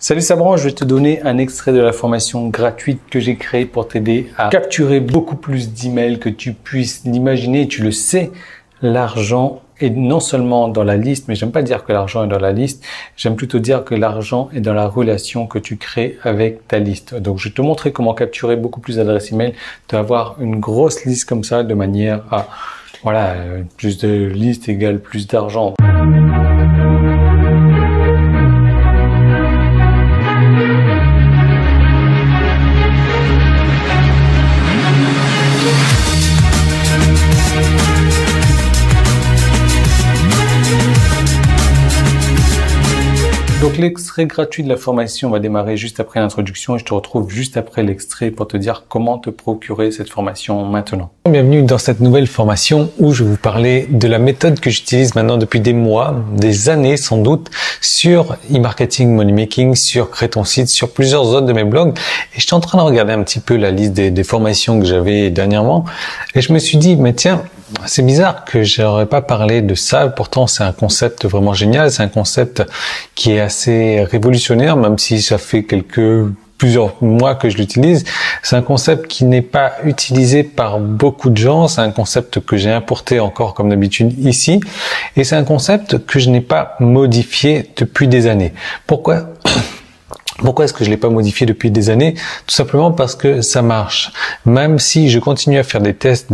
Salut Sabran, je vais te donner un extrait de la formation gratuite que j'ai créée pour t'aider à capturer beaucoup plus d'emails que tu puisses l'imaginer. Tu le sais, l'argent est non seulement dans la liste, mais j'aime pas dire que l'argent est dans la liste, j'aime plutôt dire que l'argent est dans la relation que tu crées avec ta liste. Donc je vais te montrer comment capturer beaucoup plus d'adresses email, d'avoir une grosse liste comme ça de manière à, voilà, plus de listes égale plus d'argent. Donc l'extrait gratuit de la formation va démarrer juste après l'introduction et je te retrouve juste après l'extrait pour te dire comment te procurer cette formation maintenant. Bienvenue dans cette nouvelle formation où je vais vous parler de la méthode que j'utilise maintenant depuis des mois, des années sans doute, sur e-marketing, money making, sur Crée ton site, sur plusieurs autres de mes blogs. Et j'étais en train de regarder un petit peu la liste des formations que j'avais dernièrement et je me suis dit, mais tiens, c'est bizarre que j'aurais pas parlé de ça. Pourtant, c'est un concept vraiment génial. C'est un concept qui est assez révolutionnaire, même si ça fait plusieurs mois que je l'utilise. C'est un concept qui n'est pas utilisé par beaucoup de gens. C'est un concept que j'ai importé encore comme d'habitude ici. Et c'est un concept que je n'ai pas modifié depuis des années. Pourquoi est-ce que je l'ai pas modifié depuis des années? Tout simplement parce que ça marche. Même si je continue à faire des tests,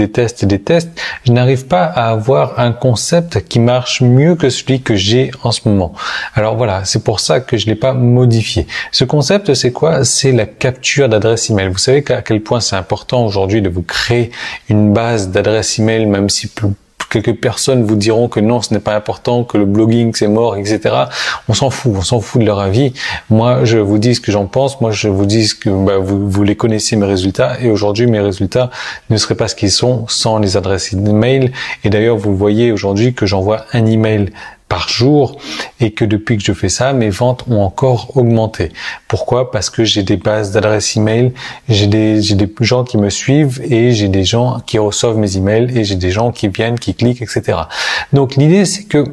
je n'arrive pas à avoir un concept qui marche mieux que celui que j'ai en ce moment. Alors voilà, c'est pour ça que je l'ai pas modifié. Ce concept, c'est quoi? C'est la capture d'adresse email. Vous savez à quel point c'est important aujourd'hui de vous créer une base d'adresse email, même si quelques personnes vous diront que non, ce n'est pas important, que le blogging c'est mort, etc. On s'en fout de leur avis. Moi, je vous dis ce que j'en pense. Moi, je vous dis que vous les connaissez mes résultats. Et aujourd'hui, mes résultats ne seraient pas ce qu'ils sont sans les adresses email. Et d'ailleurs, vous voyez aujourd'hui que j'envoie un email par jour et que depuis que je fais ça, mes ventes ont encore augmenté. Pourquoi? Parce que j'ai des bases d'adresses email, j'ai des gens qui me suivent et j'ai des gens qui reçoivent mes emails et j'ai des gens qui viennent, qui cliquent, etc. Donc l'idée c'est que,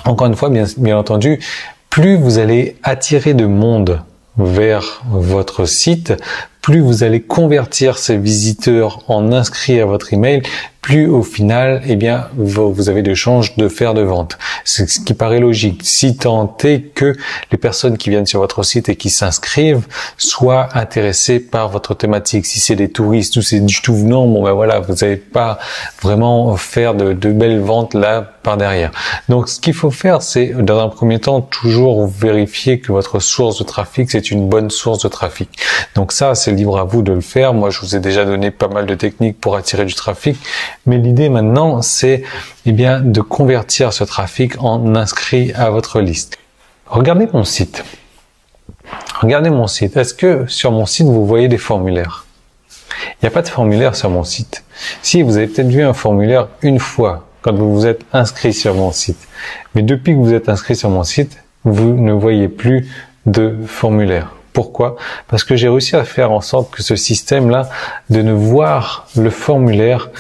encore une fois, bien entendu, plus vous allez attirer de monde vers votre site, plus vous allez convertir ces visiteurs en inscrits à votre email, plus au final, eh bien, vous avez de chances de faire de ventes. C'est ce qui paraît logique. Si tant est que les personnes qui viennent sur votre site et qui s'inscrivent soient intéressées par votre thématique. Si c'est des touristes ou c'est du tout venant, bon ben voilà, vous n'allez pas vraiment faire de belles ventes là par derrière. Donc, ce qu'il faut faire, c'est dans un premier temps toujours vérifier que votre source de trafic c'est une bonne source de trafic. Donc ça, c'est libre à vous de le faire. Moi, je vous ai déjà donné pas mal de techniques pour attirer du trafic. Mais l'idée maintenant, c'est de convertir ce trafic en inscrit à votre liste. Regardez mon site. Regardez mon site. Est-ce que sur mon site, vous voyez des formulaires? Il n'y a pas de formulaire sur mon site. Si, vous avez peut-être vu un formulaire une fois quand vous vous êtes inscrit sur mon site. Mais depuis que vous êtes inscrit sur mon site, vous ne voyez plus de formulaire. Pourquoi? Parce que j'ai réussi à faire en sorte que ce système-là, de ne voir le formulaire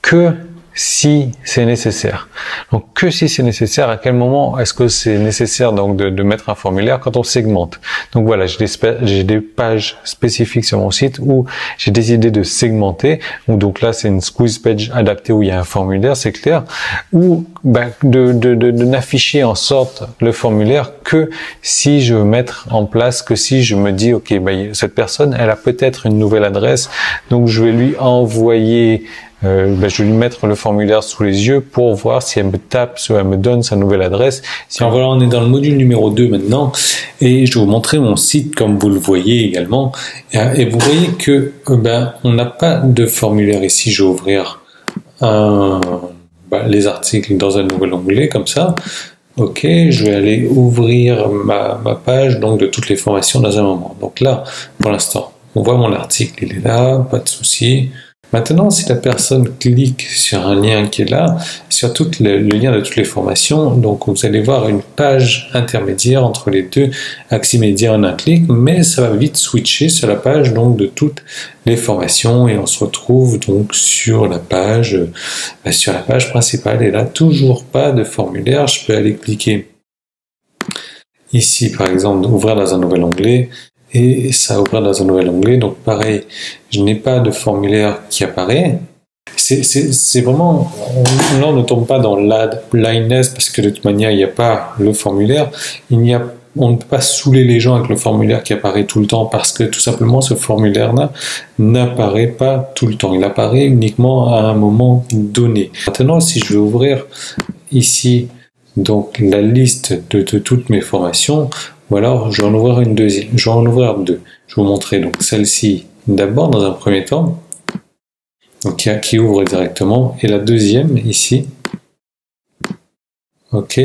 que si c'est nécessaire. Donc, que si c'est nécessaire, à quel moment est-ce que c'est nécessaire donc de mettre un formulaire? Quand on segmente. Donc voilà, j'ai des pages spécifiques sur mon site où j'ai décidé de segmenter. Donc là, c'est une squeeze page adaptée où il y a un formulaire, c'est clair. Ou de n'afficher en sorte le formulaire que si je veux mettre en place, que si je me dis, ok, cette personne, elle a peut-être une nouvelle adresse, donc je vais lui envoyer je vais lui mettre le formulaire sous les yeux pour voir si elle me tape, si elle me donne sa nouvelle adresse. Alors voilà, on est dans le module numéro 2 maintenant et je vais vous montrer mon site comme vous le voyez également. Et vous voyez que on n'a pas de formulaire ici. Je vais ouvrir les articles dans un nouvel onglet comme ça. Ok, je vais aller ouvrir ma page donc de toutes les formations dans un moment. Donc là, pour l'instant, on voit mon article, il est là, pas de souci. Maintenant, si la personne clique sur un lien qui est là, sur le lien de toutes les formations, donc vous allez voir une page intermédiaire entre les deux axes immédiats en un clic, mais ça va vite switcher sur la page donc de toutes les formations et on se retrouve donc sur la page principale. Et là, toujours pas de formulaire. Je peux aller cliquer ici par exemple ouvrir dans un nouvel onglet et ça ouvrir dans un nouvel onglet. Donc pareil, je n'ai pas de formulaire qui apparaît. C'est vraiment, là on ne tombe pas dans l'add blindness parce que de toute manière il n'y a pas le formulaire, on ne peut pas saouler les gens avec le formulaire qui apparaît tout le temps parce que tout simplement ce formulaire-là n'apparaît pas tout le temps, il apparaît uniquement à un moment donné. Maintenant si je vais ouvrir ici donc la liste de toutes mes formations, ou alors je vais en ouvrir une deuxième, je vais en ouvrir deux. Je vais vous montrer donc celle-ci d'abord dans un premier temps. Donc qui ouvre directement, et la deuxième ici, ok,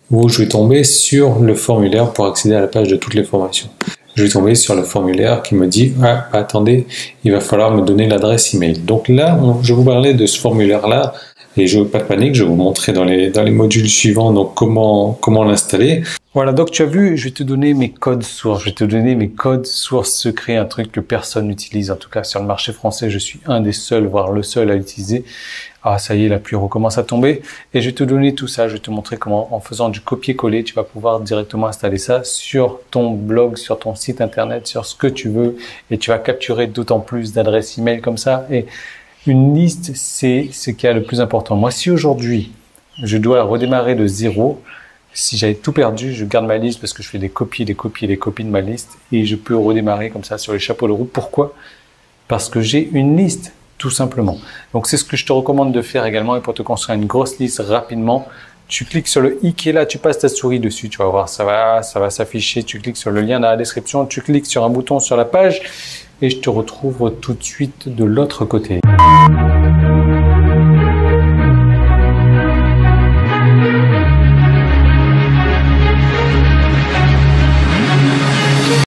où je vais tomber sur le formulaire pour accéder à la page de toutes les formations. Je vais tomber sur le formulaire qui me dit ah attendez, il va falloir me donner l'adresse email. Donc là, je vous parlais de ce formulaire là, et pas de panique, je vais vous montrer dans les modules suivants donc comment l'installer. Voilà, donc tu as vu, je vais te donner mes codes sources, je vais te donner mes codes sources secrets, un truc que personne n'utilise, en tout cas sur le marché français, je suis un des seuls, voire le seul à l'utiliser. Ah ça y est, la pluie recommence à tomber, et je vais te donner tout ça, je vais te montrer comment, en faisant du copier-coller, tu vas pouvoir directement installer ça sur ton blog, sur ton site internet, sur ce que tu veux, et tu vas capturer d'autant plus d'adresses email comme ça, et une liste, c'est ce qui est le plus important. Moi, si aujourd'hui, je dois redémarrer de zéro, si j'avais tout perdu, je garde ma liste parce que je fais des copies de ma liste et je peux redémarrer comme ça sur les chapeaux de roue. Pourquoi? Parce que j'ai une liste, tout simplement. Donc, c'est ce que je te recommande de faire également. Et pour te construire une grosse liste rapidement, tu cliques sur le i qui est là, tu passes ta souris dessus, tu vas voir, ça va s'afficher. Tu cliques sur le lien dans la description, tu cliques sur un bouton sur la page et je te retrouve tout de suite de l'autre côté.